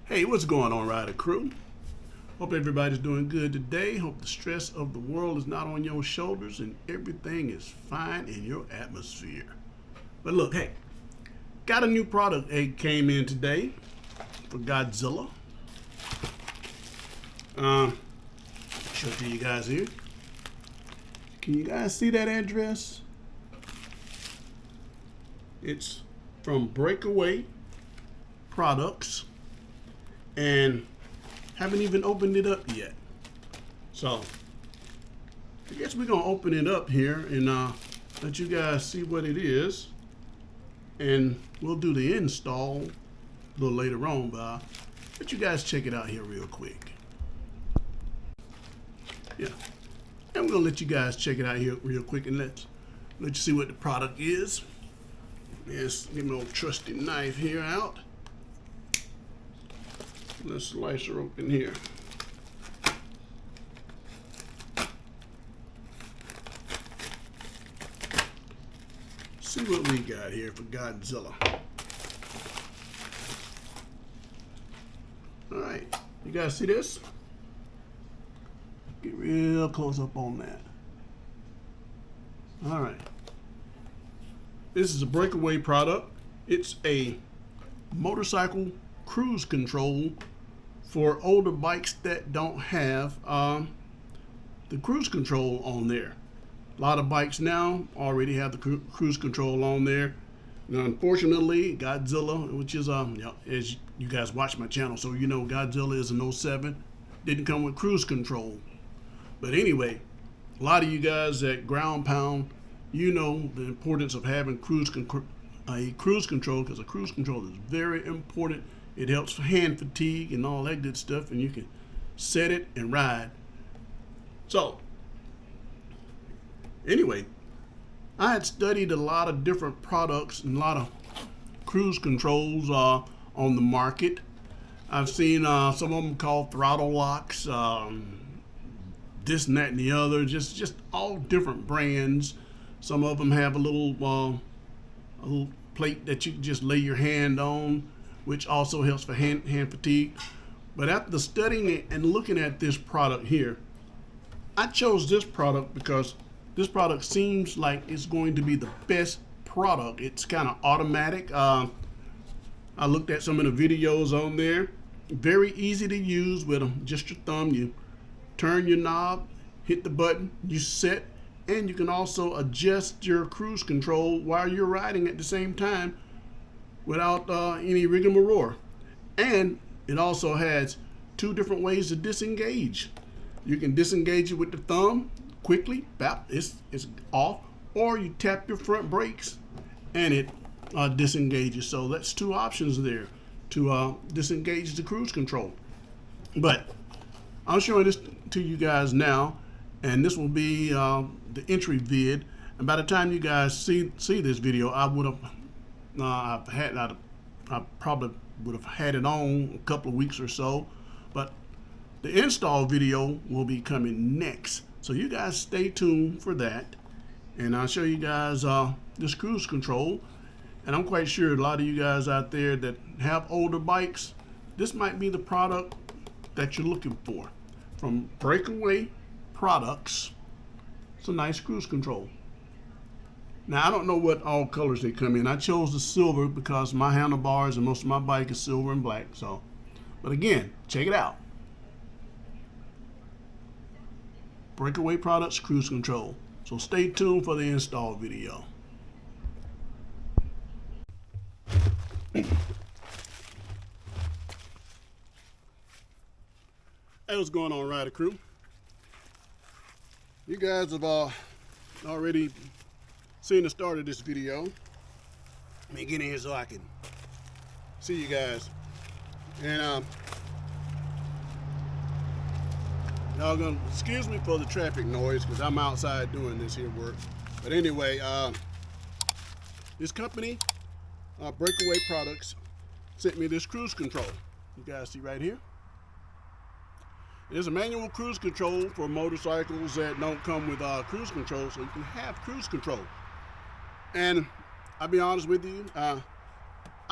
Hey, what's going on, Rider Crew? Hope everybody's doing good today. Hope the stress of the world is not on your shoulders and everything is fine in your atmosphere. But look, hey, got a new product came in today for Godzilla. Show it to you guys here. Can you guys see that address? It's from BrakeAway Products, and haven't even opened it up yet. So I guess we're gonna open it up here and let you guys see what it is, and we'll do the install a little later on, but let you guys check it out here real quick. Yeah, and we're gonna let you guys check it out here real quick and let you see what the product is. Yes, get my old trusty knife here out. Let's slice her open here. See what we got here for Godzilla. All right, you guys see this? Get real close up on that. All right. This is a BrakeAway product. It's a motorcycle cruise control for older bikes that don't have the cruise control on there. A lot of bikes now already have the cruise control on there. Now, unfortunately, Godzilla, which is as you guys watch my channel, so you know Godzilla is an '07, didn't come with cruise control. But anyway, a lot of you guys at ground pound, you know the importance of having a cruise control, because a cruise control is very important. It helps for hand fatigue and all that good stuff, and you can set it and ride. So anyway, I had studied a lot of different products and a lot of cruise controls on the market. I've seen some of them called throttle locks, this and that and the other, just all different brands. Some of them have a little plate that you can just lay your hand on, which also helps for hand fatigue. But after studying it and looking at this product here, I chose this product because this product seems like it's going to be the best product. It's kind of automatic. I looked at some of the videos on there. Very easy to use with just your thumb. You turn your knob, hit the button, you set, and you can also adjust your cruise control while you're riding at the same time without any rigmarole. And it also has two different ways to disengage. You can disengage it with the thumb quickly, bap, it's off, or you tap your front brakes and it disengages. So that's two options there to disengage the cruise control. But I'm showing this to you guys now, and this will be the entry vid. And by the time you guys see this video, I probably would have had it on a couple of weeks or so. But the install video will be coming next, so you guys stay tuned for that. And I'll show you guys this cruise control. And I'm quite sure a lot of you guys out there that have older bikes, this might be the product that you're looking for. From BrakeAway Products, it's a nice cruise control. Now, I don't know what all colors they come in. I chose the silver because my handlebars and most of my bike is silver and black. So, but again, check it out. BrakeAway Products cruise control. So stay tuned for the install video. Hey, what's going on, Rider Crew? You guys have already seen the start of this video. Let me get in here so I can see you guys. And y'all gonna excuse me for the traffic noise because I'm outside doing this here work. But anyway, this company, BrakeAway Products, sent me this cruise control. You guys see right here? It's a manual cruise control for motorcycles that don't come with cruise control, so you can have cruise control. And I'll be honest with you, I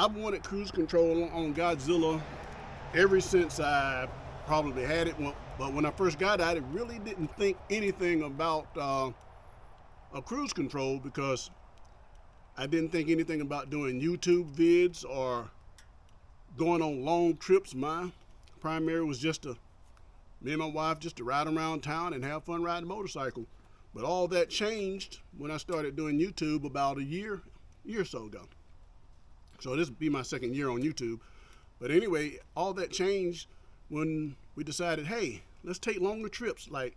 wanted cruise control on Godzilla ever since I probably had it. But when I first got it, I really didn't think anything about a cruise control, because I didn't think anything about doing YouTube vids or going on long trips. My primary was just to, me and my wife, just to ride around town and have fun riding a motorcycle. But all that changed when I started doing YouTube about a year or so ago. So this will be my second year on YouTube. But anyway, all that changed when we decided, hey, let's take longer trips like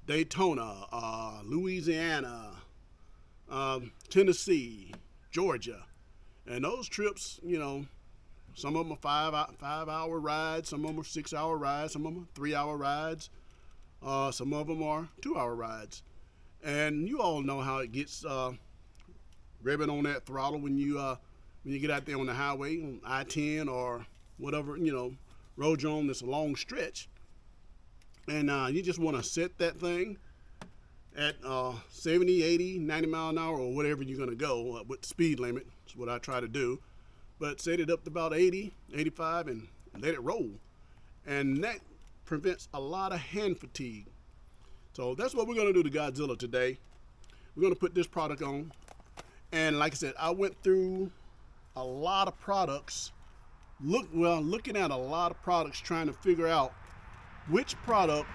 Daytona, Louisiana, Tennessee, Georgia. And those trips, you know, some of them are 5-hour rides, some of them are 6-hour rides, some of them are 3-hour rides, some of them are 2-hour rides. And you all know how it gets revving on that throttle when you get out there on the highway, on I-10 or whatever, you know, road you're on that's a long stretch. And you just want to set that thing at 70, 80, 90 mile an hour or whatever you're going to go with the speed limit. That's what I try to do. But set it up to about 80, 85 and let it roll. And that prevents a lot of hand fatigue. So that's what we're going to do to Godzilla today. We're going to put this product on. And like I said, I went through a lot of products, looking at a lot of products, trying to figure out which product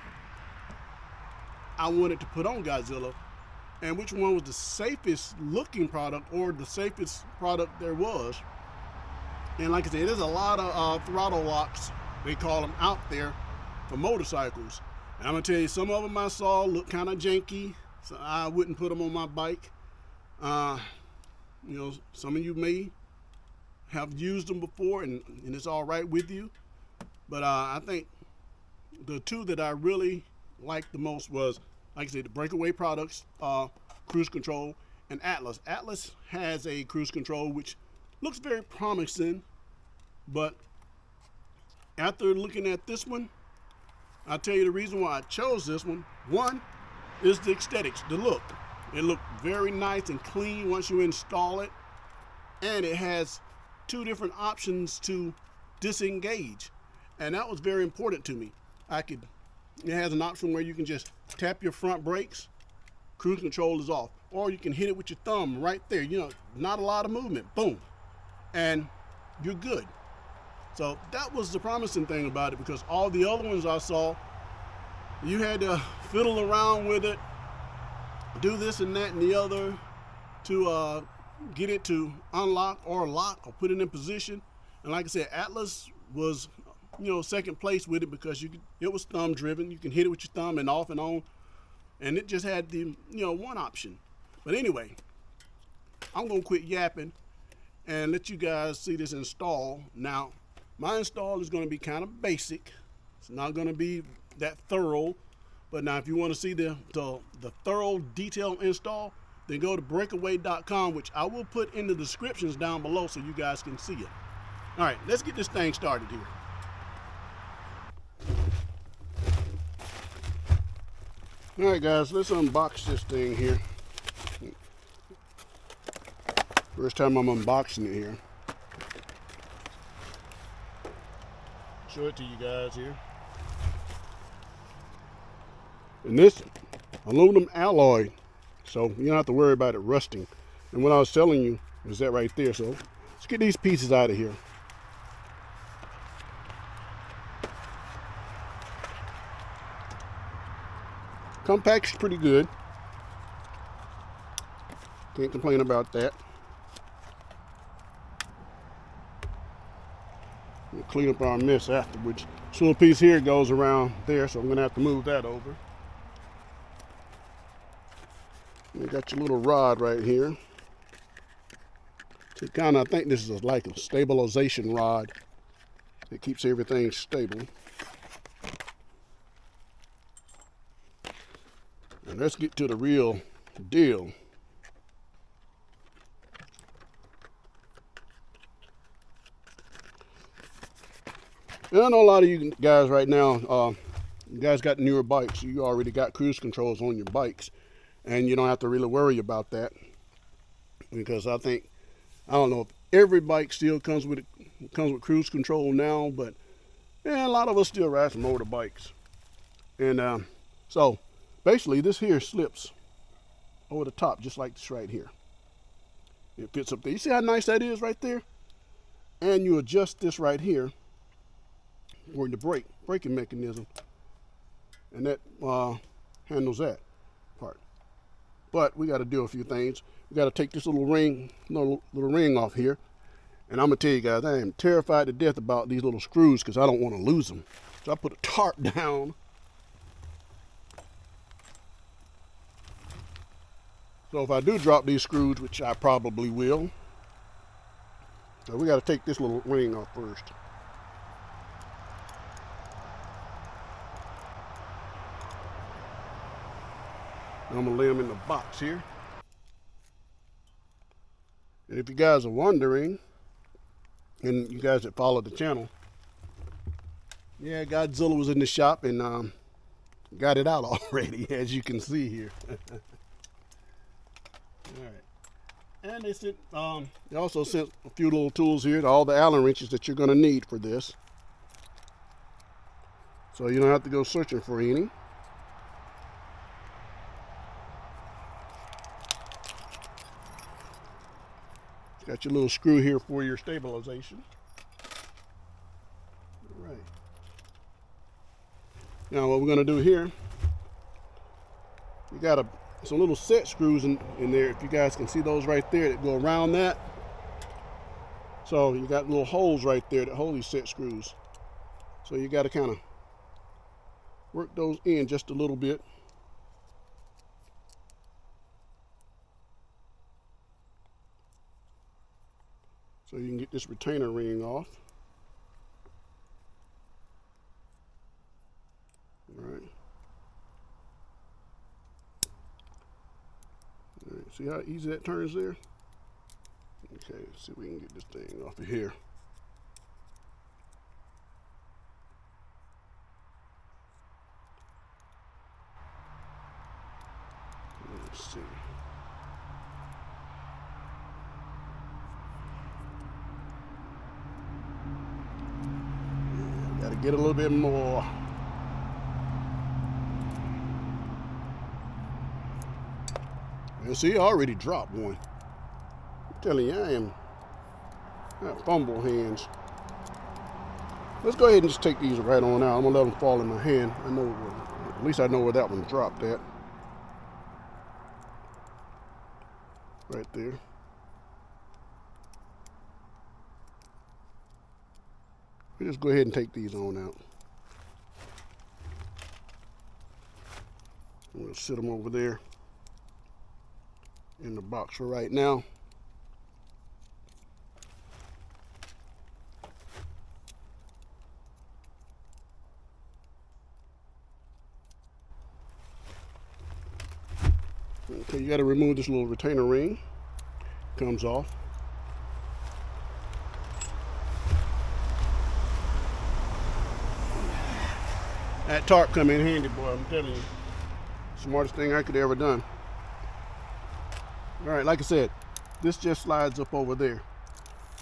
I wanted to put on Godzilla and which one was the safest looking product or the safest product there was. And like I said, there's a lot of throttle locks, they call them, out there for motorcycles. And I'm gonna tell you, some of them I saw look kind of janky, so I wouldn't put them on my bike. You know, some of you may have used them before and it's all right with you. But I think the two that I really liked the most was, like I said, the BrakeAway products, cruise control, and Atlas. Atlas has a cruise control which looks very promising, but after looking at this one, I'll tell you the reason why I chose this one. One is the aesthetics, the look. It looked very nice and clean once you install it, and it has two different options to disengage, and that was very important to me. It has an option where you can just tap your front brakes, cruise control is off, or you can hit it with your thumb right there. You know, not a lot of movement, boom, and you're good. So that was the promising thing about it, because all the other ones I saw, you had to fiddle around with it, do this and that and the other to get it to unlock or lock or put it in position. And like I said, Atlas was, you know, second place with it, because it was thumb driven. You can hit it with your thumb and off and on, and it just had the, you know, one option. But anyway, I'm gonna quit yapping and let you guys see this install. Now, my install is gonna be kind of basic. It's not gonna be that thorough. But now, if you want to see the thorough, detailed install, then go to BrakeAway.com, which I will put in the descriptions down below so you guys can see it. All right, let's get this thing started here. All right, guys, let's unbox this thing here. First time I'm unboxing it here. Show it to you guys here. And this aluminum alloy, so you don't have to worry about it rusting. And what I was telling you is that right there. So let's get these pieces out of here. Come packaged pretty good. Can't complain about that. We'll clean up our mess afterwards. This little piece here goes around there, so I'm gonna have to move that over. You got your little rod right here. So kind of, I think this is like a stabilization rod. It keeps everything stable. And let's get to the real deal. And I know a lot of you guys right now, you guys got newer bikes. You already got cruise controls on your bikes. And you don't have to really worry about that, because I don't know if every bike still comes with cruise control now, but And a lot of us still ride some motorbikes. And so basically this here slips over the top just like this right here. It fits up there. You see how nice that is right there? And you adjust this right here for the braking mechanism. And that handles that part. But we got to do a few things. We got to take this little ring off here. And I'm going to tell you guys, I am terrified to death about these little screws because I don't want to lose them. So I put a tarp down. So if I do drop these screws, which I probably will, so we got to take this little ring off first. I'm going to lay them in the box here. And if you guys are wondering, and you guys that follow the channel, yeah, Godzilla was in the shop and got it out already, as you can see here. All right. And they also sent a few little tools here, all the Allen wrenches that you're going to need for this. So you don't have to go searching for any. Got your little screw here for your stabilization. All right. Now what we're going to do here, you got some little set screws in there. If you guys can see those right there that go around that. So you got little holes right there that hold these set screws. So you got to kind of work those in just a little bit. So you can get this retainer ring off. All right. All right. See how easy that turns there? Okay, let's see if we can get this thing off of here. Let's see. Got to get a little bit more. And see, I already dropped one. I'm telling you, I have fumble hands. Let's go ahead and just take these right on out. I'm gonna let them fall in my hand. I know, at least I know where that one dropped at. Right there. We just go ahead and take these on out. We'll sit them over there in the box for right now. Okay, you got to remove this little retainer ring. Comes off. That tarp come in handy, boy, I'm telling you. Smartest thing I could ever done. All right, like I said, this just slides up over there.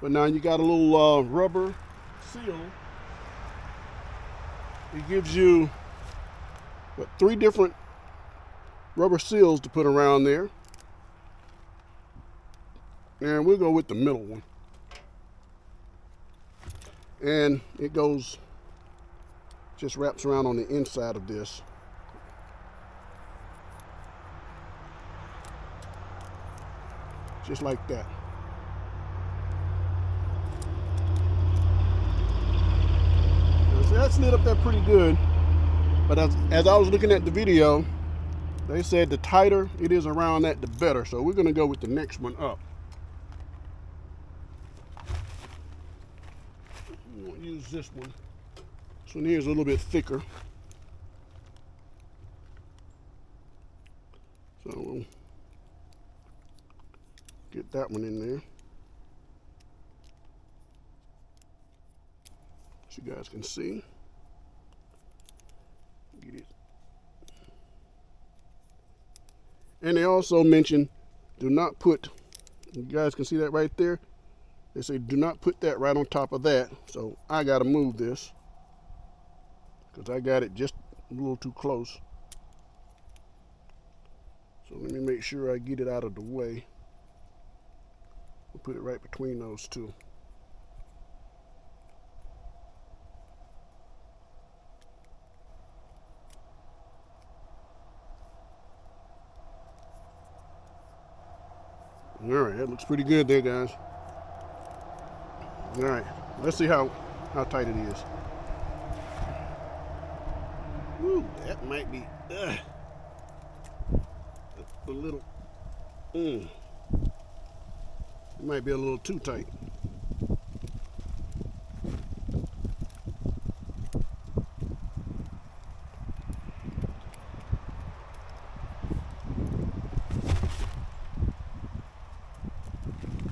But now you got a little rubber seal. It gives you, 3 different rubber seals to put around there. And we'll go with the middle one. And it goes, just wraps around on the inside of this. Just like that. So that slid up there pretty good. But as I was looking at the video, they said the tighter it is around that, the better. So we're going to go with the next one up. We won't use this one. This one here is a little bit thicker. So we'll get that one in there. So you guys can see. Get it. And they also mention, do not put, you guys can see that right there. They say do not put that right on top of that. So I got to move this. because I got it just a little too close. So let me make sure I get it out of the way. We'll put it right between those two. All right, that looks pretty good there, guys. All right, let's see how tight it is. Ooh, that might be a little. It might be a little too tight.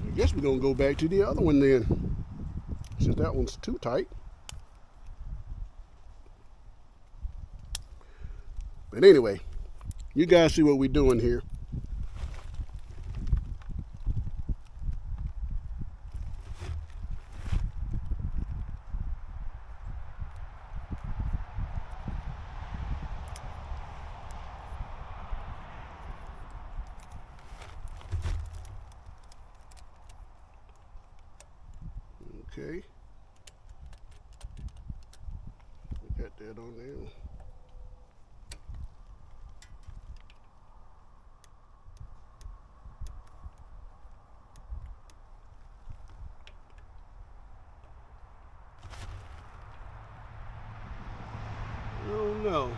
I guess we're gonna go back to the other one then, since that one's too tight. But anyway, you guys see what we're doing here. Okay. We got that on there. Oh no.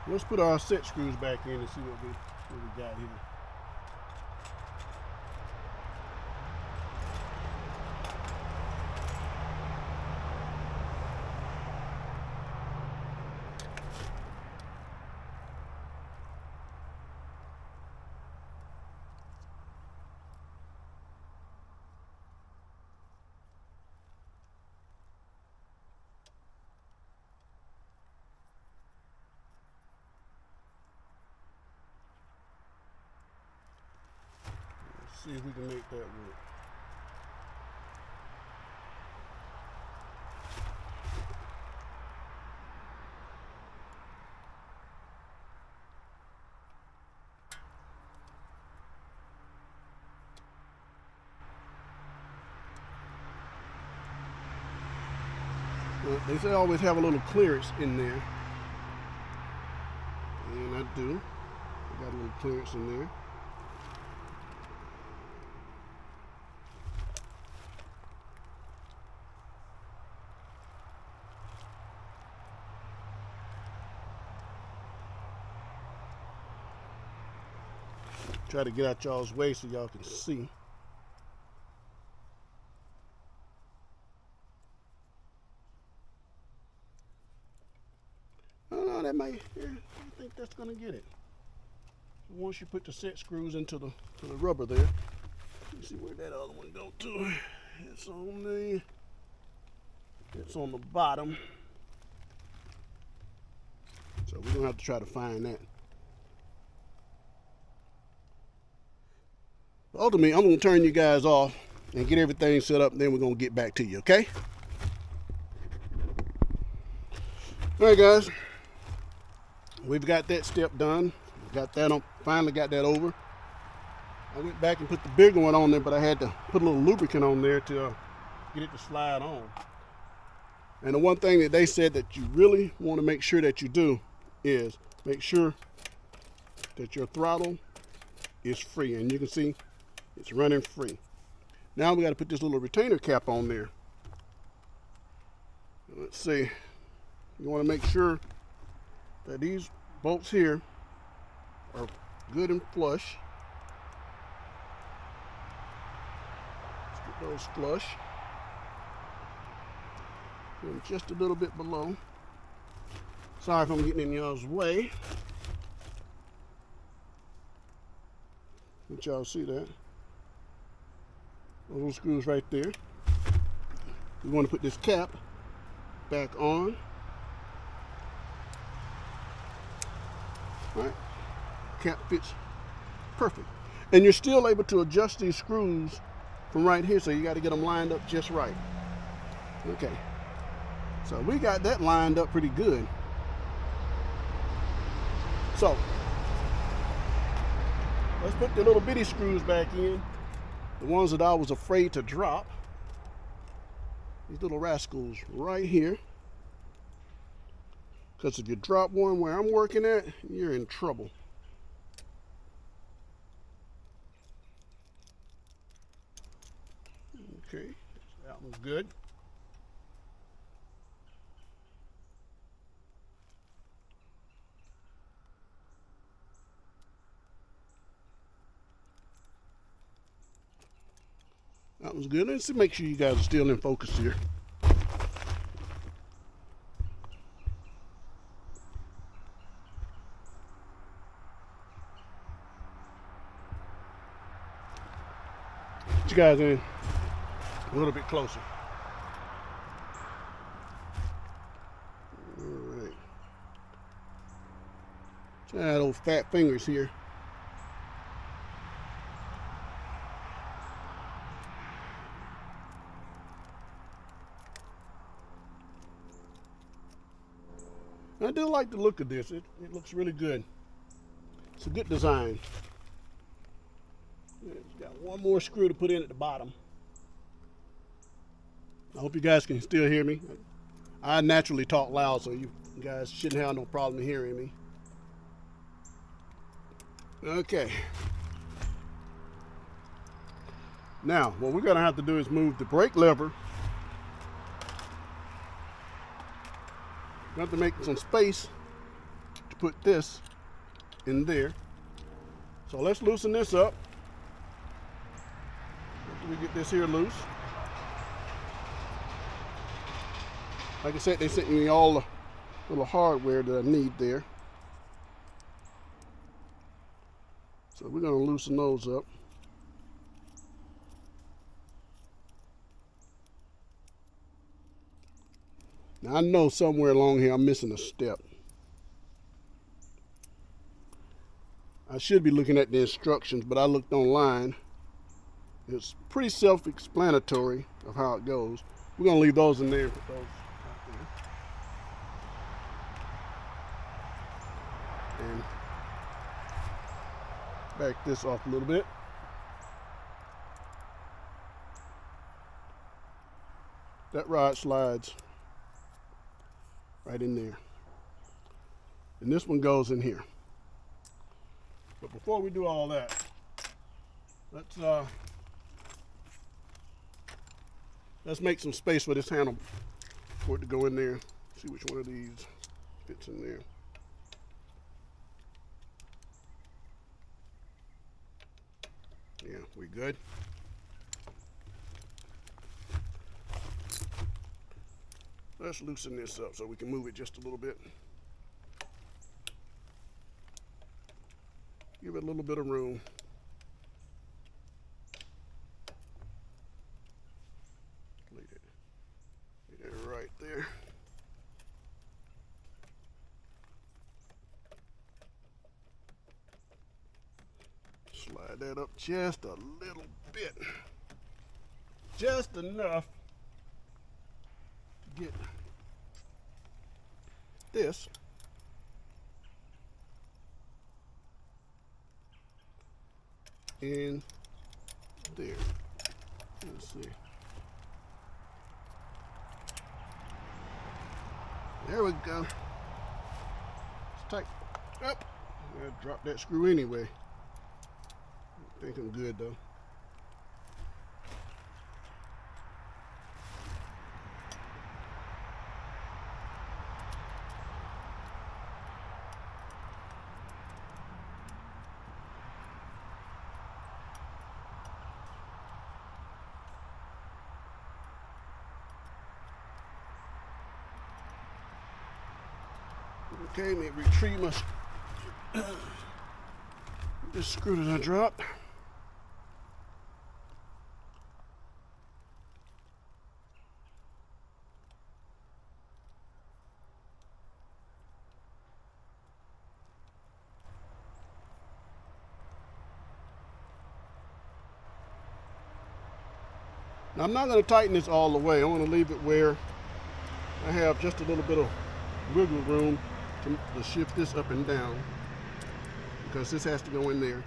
Let's put our set screws back in and see what we got here. See if we can make that work. Well, they say always have a little clearance in there, and I do. I got a little clearance in there. Try to get out y'all's way so y'all can see. Oh no, that may. Yeah, I think that's gonna get it. Once you put the set screws into the rubber there, let me see where that other one go to. It's on the bottom. So we're gonna have to try to find that. Ultimately, I'm going to turn you guys off and get everything set up, and then we're going to get back to you, okay? All right, guys. We've got that step done. Got that on, finally got that over. I went back and put the bigger one on there, but I had to put a little lubricant on there to get it to slide on. And the one thing that they said that you really want to make sure that you do is make sure that your throttle is free. And you can see it's running free. Now we got to put this little retainer cap on there. Let's see. You want to make sure that these bolts here are good and flush. Let's get those flush. And just a little bit below. Sorry if I'm getting in y'all's way. Let y'all see that. Those little screws right there. We want to put this cap back on. All right. Cap fits perfect. And you're still able to adjust these screws from right here, so you got to get them lined up just right. Okay, so we got that lined up pretty good. So let's put the little bitty screws back in, the ones that I was afraid to drop. These little rascals right here. Because if you drop one where I'm working at, you're in trouble. Okay, that one's good. That one's good. Let's make sure you guys are still in focus here. Get you guys in a little bit closer. All right. Try those fat fingers here. I do like the look of this. It looks really good. It's a good design. It's got one more screw to put in at the bottom. I hope you guys can still hear me. I naturally talk loud, so you guys shouldn't have no problem hearing me. Okay. Now, what we're going to have to do is move the brake lever. We have to make some space to put this in there. So let's loosen this up. After we get this here loose. Like I said, they sent me all the little hardware that I need there. So we're going to loosen those up. Now I know somewhere along here I'm missing a step. I should be looking at the instructions, but I looked online. It's pretty self-explanatory of how it goes. We're going to leave those in there and put those out there. And back this off a little bit. That rod slides right in there. And this one goes in here. But before we do all that, let's make some space for this handle for it to go in there. See which one of these fits in there. Yeah, we good. Let's loosen this up so we can move it just a little bit. Give it a little bit of room. Leave it right there. Slide that up just a little bit. Just enough to get this in there. Let's see. There we go. It's tight. Up. I dropped that screw anyway. I think I'm good though. Okay, let me retrieve my this screw that I dropped. Now I'm not going to tighten this all the way. I want to leave it where I have just a little bit of wiggle room to shift this up and down, because this has to go in there.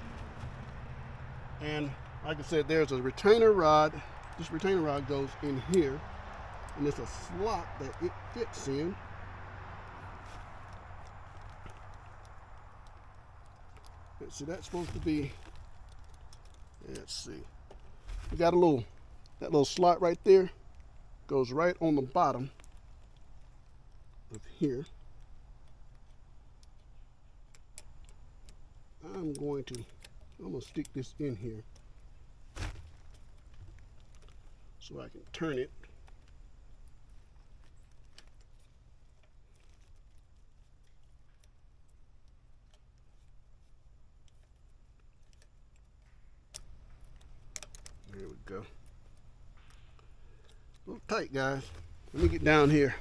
And like I said, there's a retainer rod. This retainer rod goes in here, and it's a slot that it fits in. Let's see, that's supposed to be, let's see. You got that little slot right there, goes right on the bottom of here. I'm gonna stick this in here so I can turn it. There we go. A little tight, guys. Let me get down here.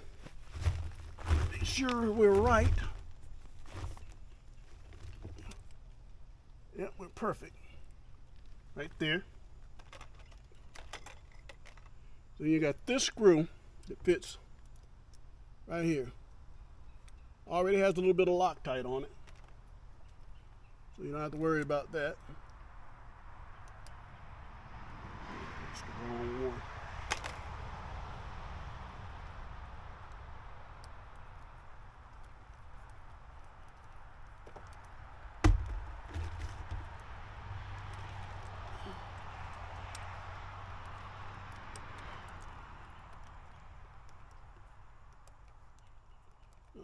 Make sure we're right. Yep, we're perfect. Right there. So you got this screw that fits right here. Already has a little bit of Loctite on it, so you don't have to worry about that. That's the wrong one.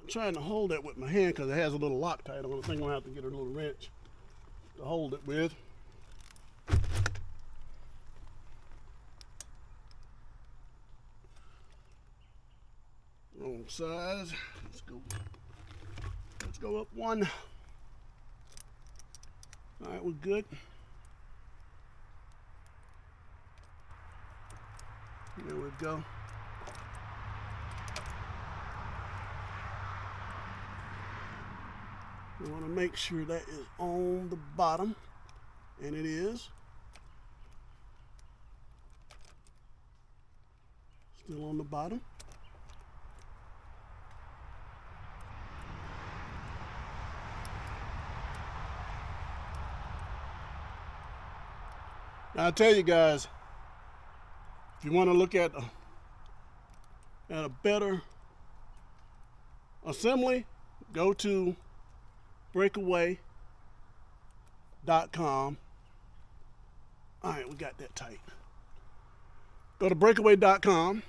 I'm trying to hold it with my hand because it has a little Loctite on it. I think I'm going to have to get a little wrench to hold it with. Wrong size. Let's go up one. All right, we're good. There we go. We want to make sure that is on the bottom, and it is. Still on the bottom. Now, I'll tell you guys, if you want to look at a better assembly, go to BrakeAway.com. All right, we got that tight. Go to BrakeAway.com,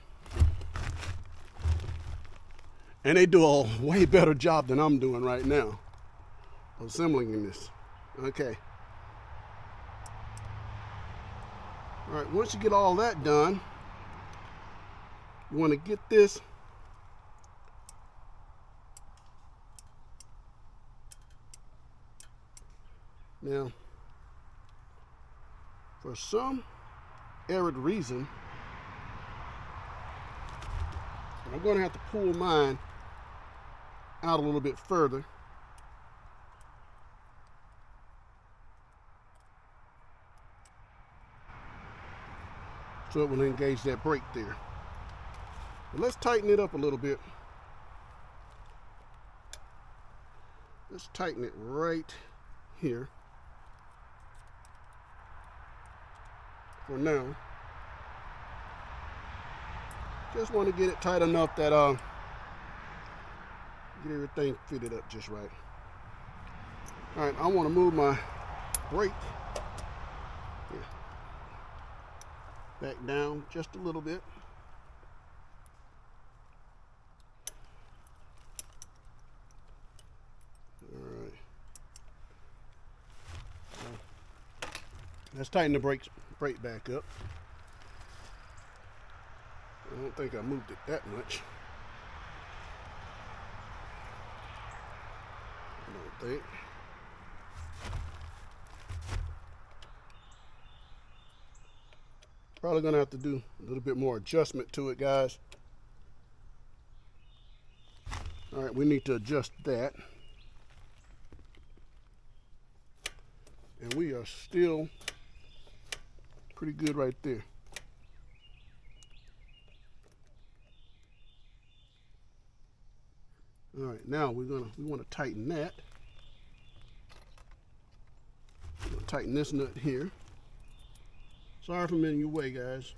and they do a way better job than I'm doing right now assembling this. Okay. All right, once you get all that done, you want to get this now. For some arid reason, I'm going to have to pull mine out a little bit further. So it will engage that brake there. But let's tighten it up a little bit. Let's tighten it right here for now. Just want to get it tight enough that get everything fitted up just right. All right, I want to move my brake back down just a little bit. All right. Let's tighten the brake back up. I don't think I moved it that much. I don't think. Probably gonna have to do a little bit more adjustment to it, guys. All right, we need to adjust that. And we are still pretty good right there. All right, now we want to tighten that. We're gonna tighten this nut here. Sorry if I'm in your way, guys.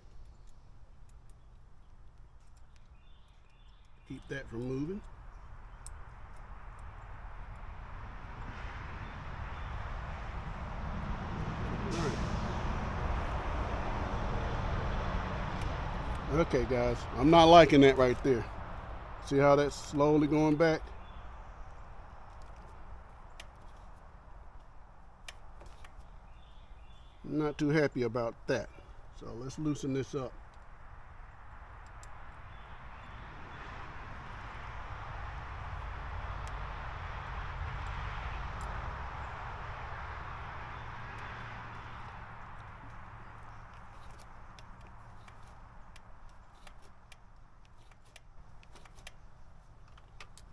Keep that from moving. All right. Okay, guys, I'm not liking that right there. See how that's slowly going back? I'm not too happy about that. So let's loosen this up.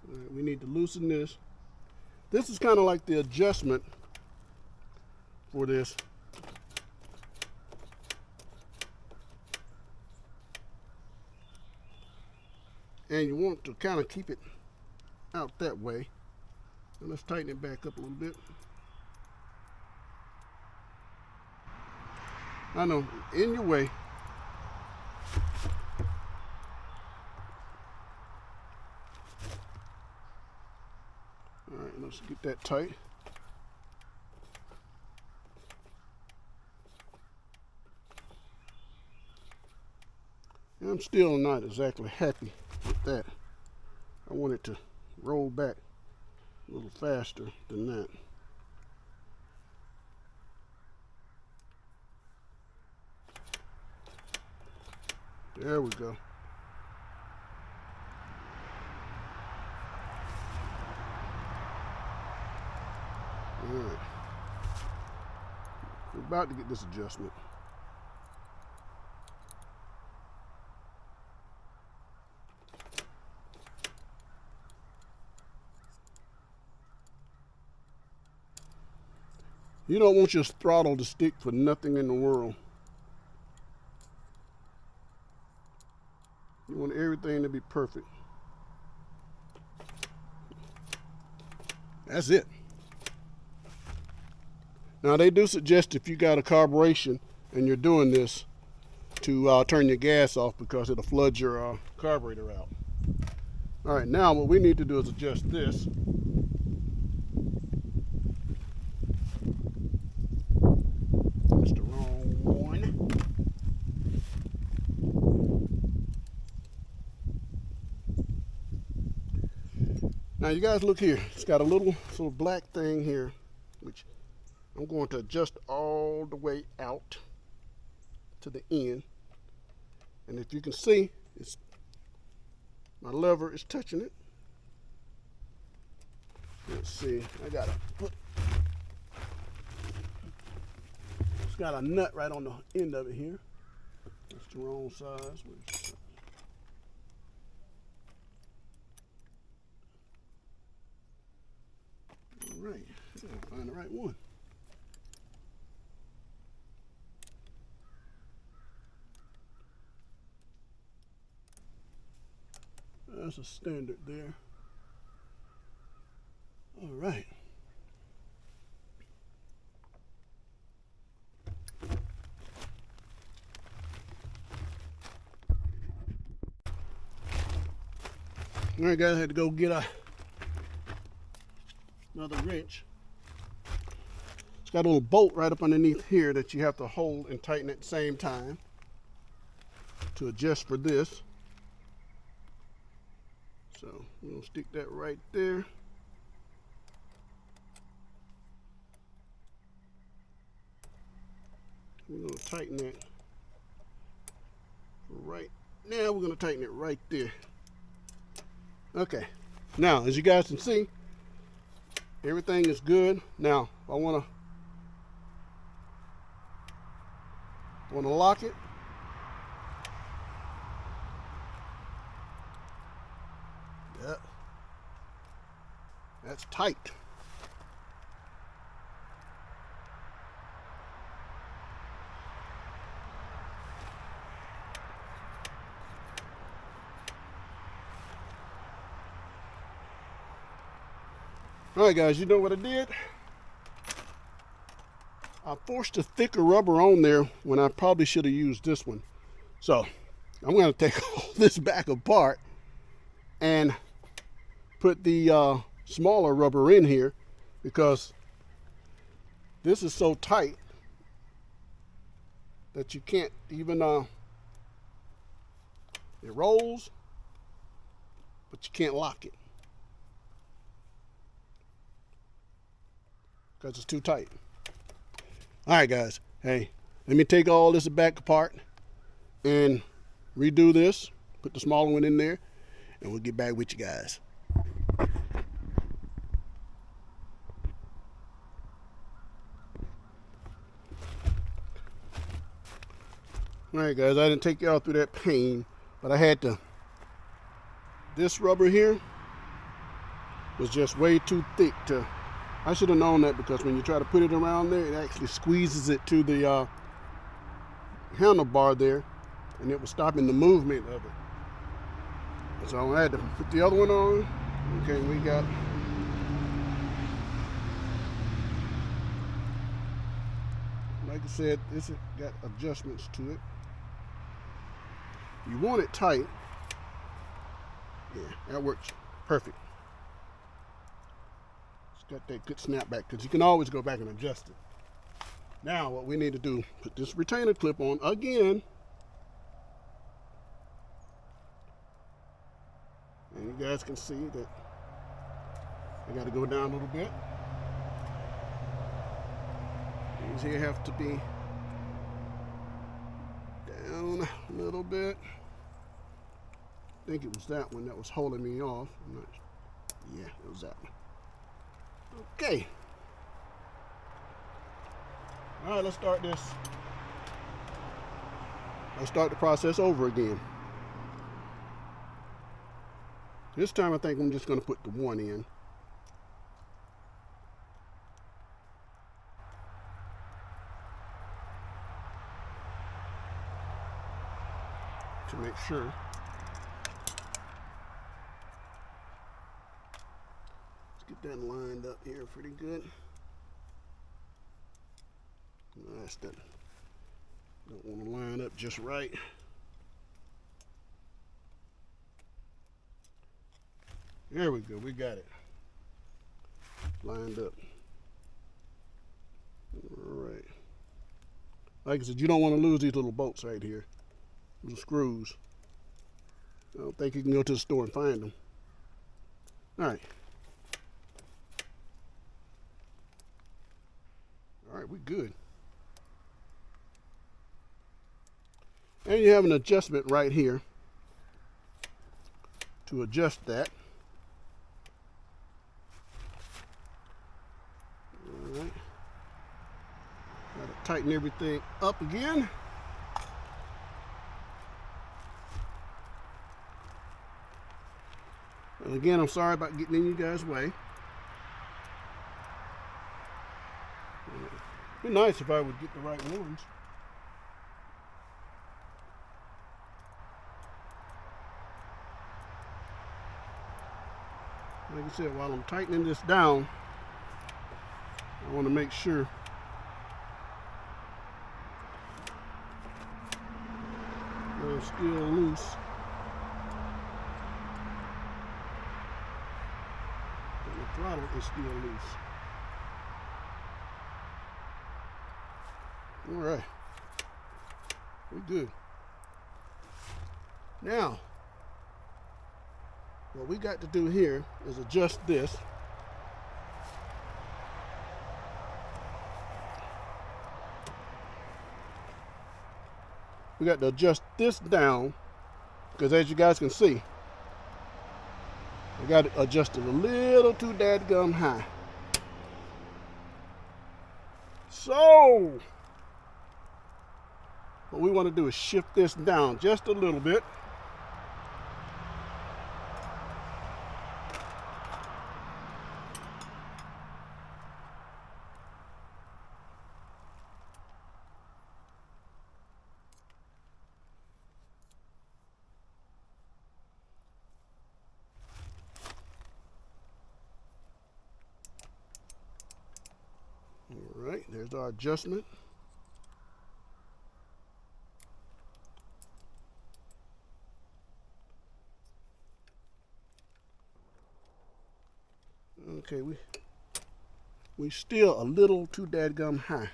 All right, we need to loosen this. This is kind of like the adjustment for this. And you want to kind of keep it out that way. And let's tighten it back up a little bit. I know, in your way. All right, let's get that tight. And I'm still not exactly happy with that. I want it to roll back a little faster than that. There we go. All right. We're about to get this adjustment. You don't want your throttle to stick for nothing in the world. You want everything to be perfect. That's it. Now they do suggest if you got a carburation and you're doing this to turn your gas off because it'll flood your carburetor out. All right, now what we need to do is adjust this. That's the wrong one. Now you guys look here. It's got a little sort of black thing here, which I'm going to adjust all the way out to the end. And if you can see, my lever is touching it. Let's see, I gotta put, it's got a nut right on the end of it here. That's the wrong size. All right, I'll find the right one. That's a standard there. All right. All right, guys, I had to go get another wrench. It's got a little bolt right up underneath here that you have to hold and tighten at the same time to adjust for this. So we're gonna stick that right there. We're gonna tighten that right now. We're gonna tighten it right there. Okay, now as you guys can see, everything is good. Now I wanna lock it. Yep. That's tight. All right, guys, you know what I did? I forced a thicker rubber on there when I probably should have used this one. So I'm going to take all this back apart and put the smaller rubber in here, because this is so tight that you can't even, it rolls, but you can't lock it because it's too tight. All right, guys, hey, let me take all this back apart and redo this, put the smaller one in there, and we'll get back with you guys. All right, guys, I didn't take y'all through that pain, but I had to. This rubber here was just way too thick to. I should have known that, because when you try to put it around there, it actually squeezes it to the handlebar there, and it was stopping the movement of it. So I had to put the other one on. Okay, we got. Like I said, this has got adjustments to it. You want it tight. Yeah, that works perfect. It's got that good snap back, because you can always go back and adjust it. Now what we need to do, put this retainer clip on again. And you guys can see that I got to go down a little bit. These here have to be down a little bit. I think it was that one that was holding me off. Yeah, it was that one. Okay. All right, let's start this. Let's start the process over again. This time I think I'm just going to put the one in. To make sure. Let's get that lined up here pretty good. Nice, that don't want to line up just right. There we go, we got it lined up. All right. Like I said, you don't want to lose these little bolts right here, little screws. I don't think you can go to the store and find them. All right. All right, we're good. And you have an adjustment right here to adjust that. All right. Got to tighten everything up again. And again, I'm sorry about getting in you guys' way. It'd be nice if I would get the right ones. Like I said, while I'm tightening this down, I want to make sure that it's still loose. And the throttle is still loose. All right, we're good. Now, what we got to do here is adjust this. We got to adjust this down, because as you guys can see, I got it adjusted a little too dadgum high. So, what we want to do is shift this down just a little bit. right, there's our adjustment. Okay, we still a little too dadgum high.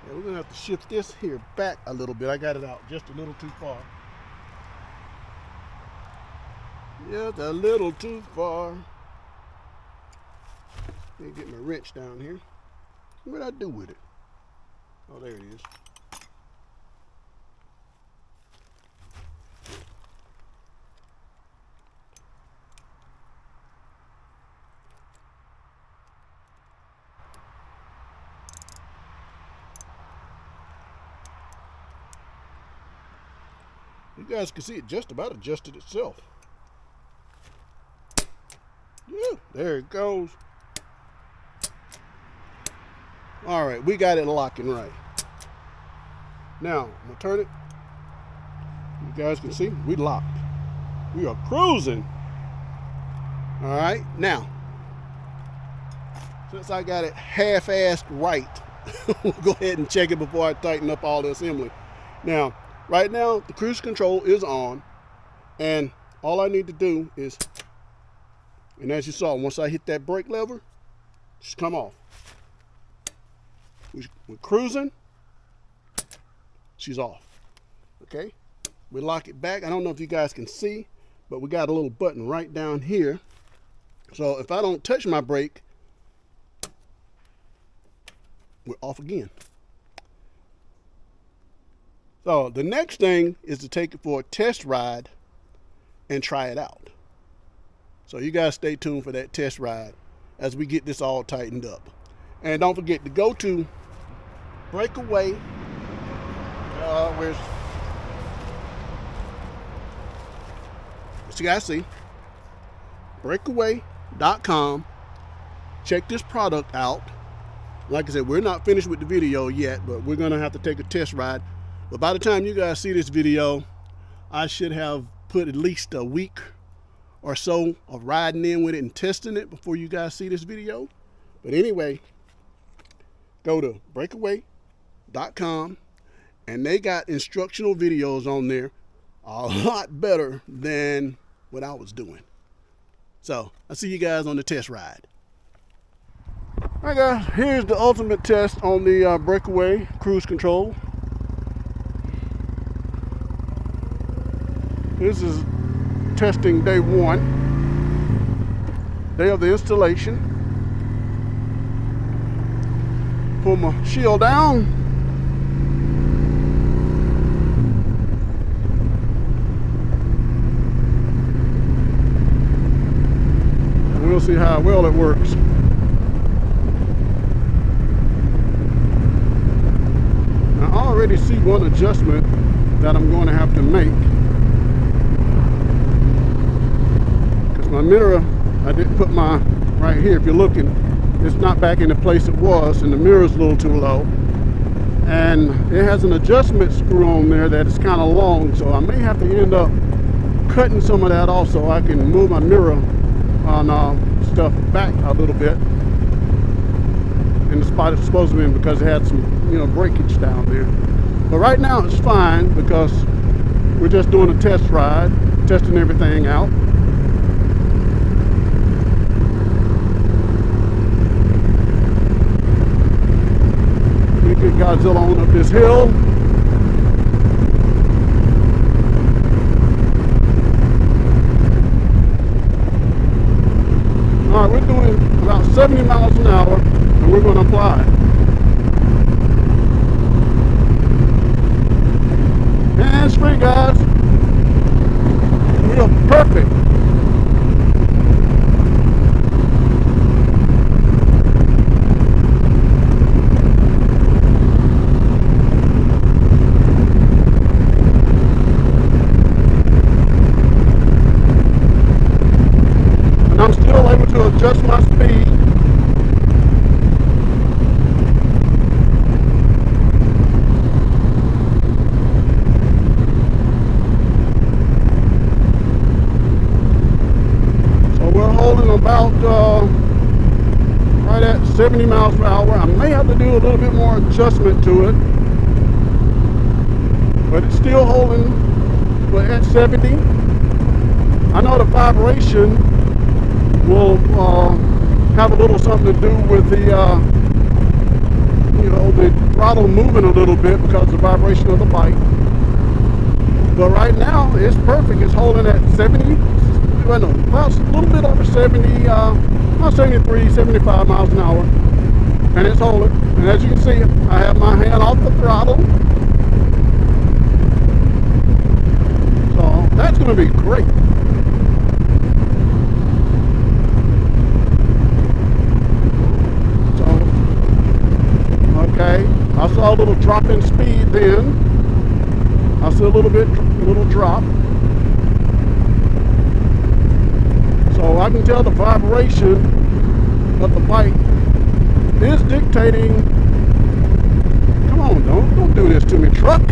Yeah, we're gonna have to shift this here back a little bit. I got it out just a little too far. Just a little too far. Let me get my wrench down here. What did I do with it? Oh, there it is. You guys can see it just about adjusted itself. Yeah, there it goes. All right, we got it locking right. Now, I'm gonna turn it. You guys can see, we locked. We are cruising. All right, now, since I got it half-assed right, we'll go ahead and check it before I tighten up all the assembly. Now, right now, the cruise control is on, and all I need to do is, and as you saw, once I hit that brake lever, just come off. We're cruising, she's off. Okay, we lock it back. I don't know if you guys can see, but we got a little button right down here. So if I don't touch my brake, we're off again. So the next thing is to take it for a test ride and try it out. So you guys stay tuned for that test ride as we get this all tightened up. And don't forget to go to BrakeAway. Where's you guys see? BrakeAway.com. Check this product out. Like I said, we're not finished with the video yet, but we're gonna have to take a test ride. But by the time you guys see this video, I should have put at least a week or so of riding in with it and testing it before you guys see this video. But anyway, go to BrakeAway.com, and they got instructional videos on there a lot better than what I was doing. So I'll see you guys on the test ride. All right, guys, here's the ultimate test on the BrakeAway cruise control. This is testing day 1, day of the installation. Pull my shield down. And we'll see how well it works. I already see one adjustment that I'm going to have to make. Because my mirror, I didn't put my, right here, if you're looking, it's not back in the place it was, and the mirror's a little too low. And it has an adjustment screw on there that is kind of long, so I may have to end up cutting some of that off so I can move my mirror on stuff back a little bit in the spot it's supposed to be in, because it had some, breakage down there. But right now it's fine because we're just doing a test ride, testing everything out. We get Godzilla on up this hill. All right, we're doing about 70 miles an hour, and we're going to apply. Hands free, guys. We are perfect. And I'm still able to adjust my speed. 70 miles per hour. I may have to do a little bit more adjustment to it, but it's still holding at 70. I know the vibration will have a little something to do with the the throttle moving a little bit because of the vibration of the bike. But right now it's perfect. It's holding at 70. Well, no, about a little bit over 70, about 73, 75 miles an hour, and it's holding. And as you can see, I have my hand off the throttle, so that's going to be great. Okay, I saw a little drop in speed then. I see a little drop. So I can tell the vibration of the bike is dictating. Come on, don't do this to me, truck.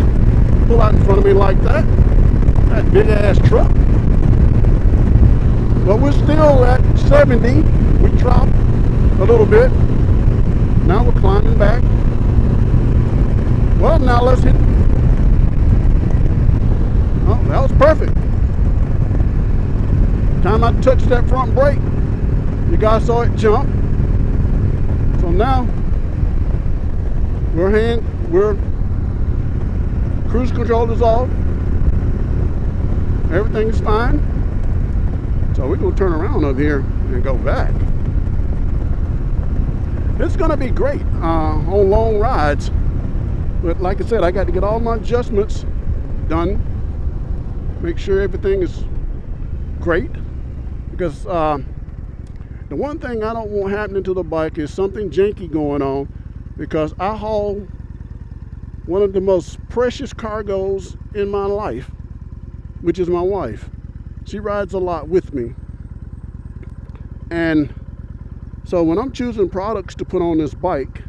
Pull out in front of me like that. That big ass truck. But we're still at 70. We dropped a little bit. Now we're climbing back. Well, now let's hit. Oh, that was perfect. Time I touched that front brake, you guys saw it jump. So now we're cruise control is off. Everything is fine. So we're gonna turn around up here and go back. It's gonna be great on long rides. But like I said, I got to get all my adjustments done. Make sure everything is great. Because the one thing I don't want happening to the bike is something janky going on. Because I haul one of the most precious cargoes in my life, which is my wife. She rides a lot with me. And so when I'm choosing products to put on this bike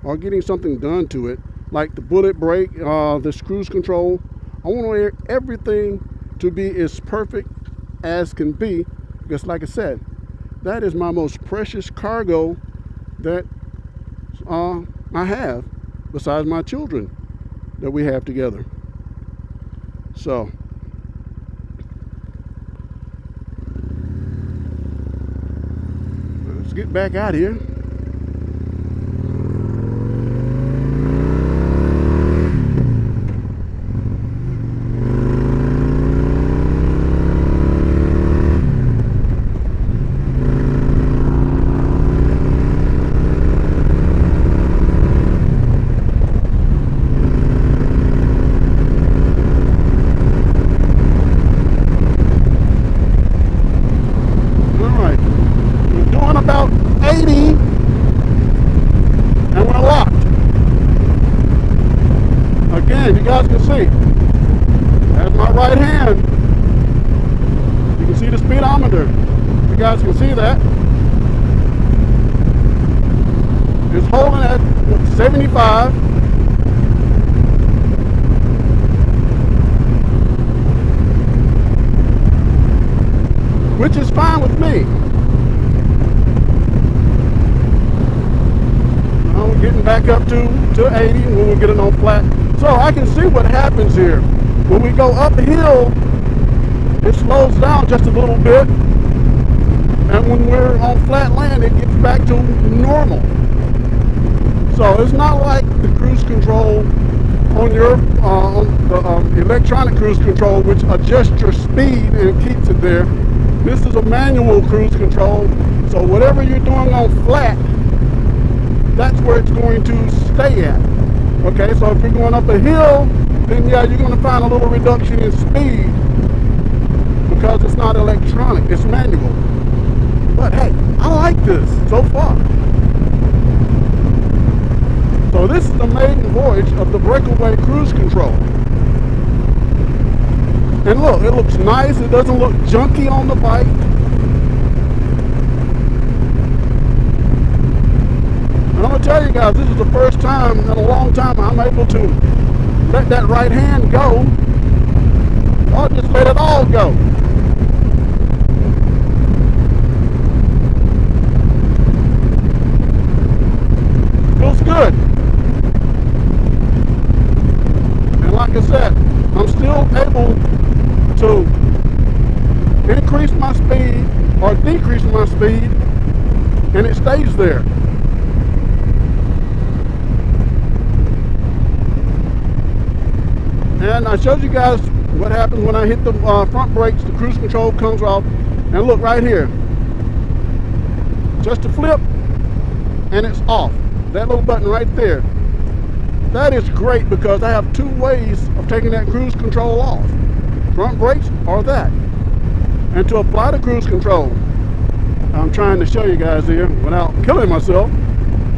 or getting something done to it, like the bullet brake, this cruise control, I want everything to be as perfect as can be, because like I said, that is my most precious cargo that I have, besides my children that we have together. So let's get back out here. About 80 and we're locked. Again, you guys can see, that's my right hand. You can see the speedometer. You guys can see that. It's holding at 75. Which is fine with me. Getting back up to 80 when we get it on flat. So I can see what happens here. When we go uphill, it slows down just a little bit. And when we're on flat land, it gets back to normal. So it's not like the cruise control on your electronic cruise control, which adjusts your speed and keeps it there. This is a manual cruise control. So whatever you're doing on flat, that's where it's going to stay at. Okay, so if you're going up a hill, then yeah, you're going to find a little reduction in speed because it's not electronic, it's manual. But hey, I like this so far. So this is the maiden voyage of the BrakeAway cruise control. And look, it looks nice, it doesn't look junky on the bike. I'm going to tell you guys, this is the first time in a long time I'm able to let that right hand go, or just let it all go. increase my speed or decrease my speed, and it stays there. And I showed you guys what happens when I hit the front brakes. The cruise control comes off, and look right here, just a flip and it's off. That little button right there, that is great because I have two ways of taking that cruise control off: front brakes or that. And to apply the cruise control, I'm trying to show you guys here without killing myself.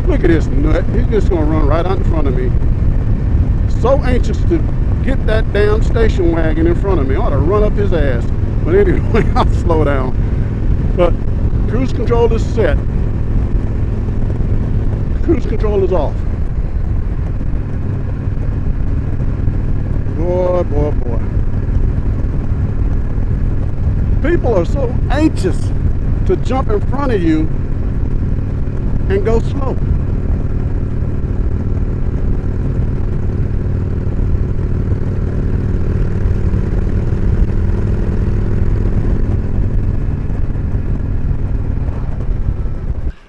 Look at this nut, he's just gonna run right out in front of me. So anxious to get that damn station wagon in front of me. I ought to run up his ass. But anyway, I'll slow down. But cruise control is set. Cruise control is off. Boy, boy, boy. People are so anxious to jump in front of you and go slow.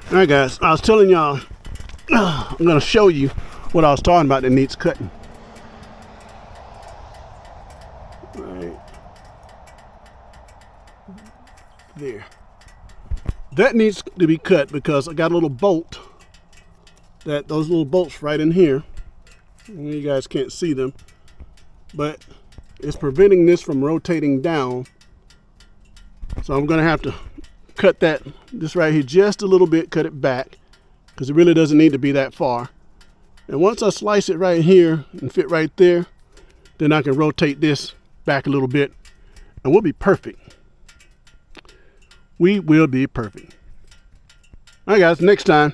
All right, guys, I was telling y'all, I'm gonna show you what I was talking about that needs cutting. Right there. That needs to be cut because I got a little bolt, those little bolts right in here. You guys can't see them, but it's preventing this from rotating down. So I'm gonna have to cut this right here just a little bit, cut it back, because it really doesn't need to be that far. And once I slice it right here and fit right there, then I can rotate this back a little bit and we'll be perfect. We will be perfect. All right, guys, next time.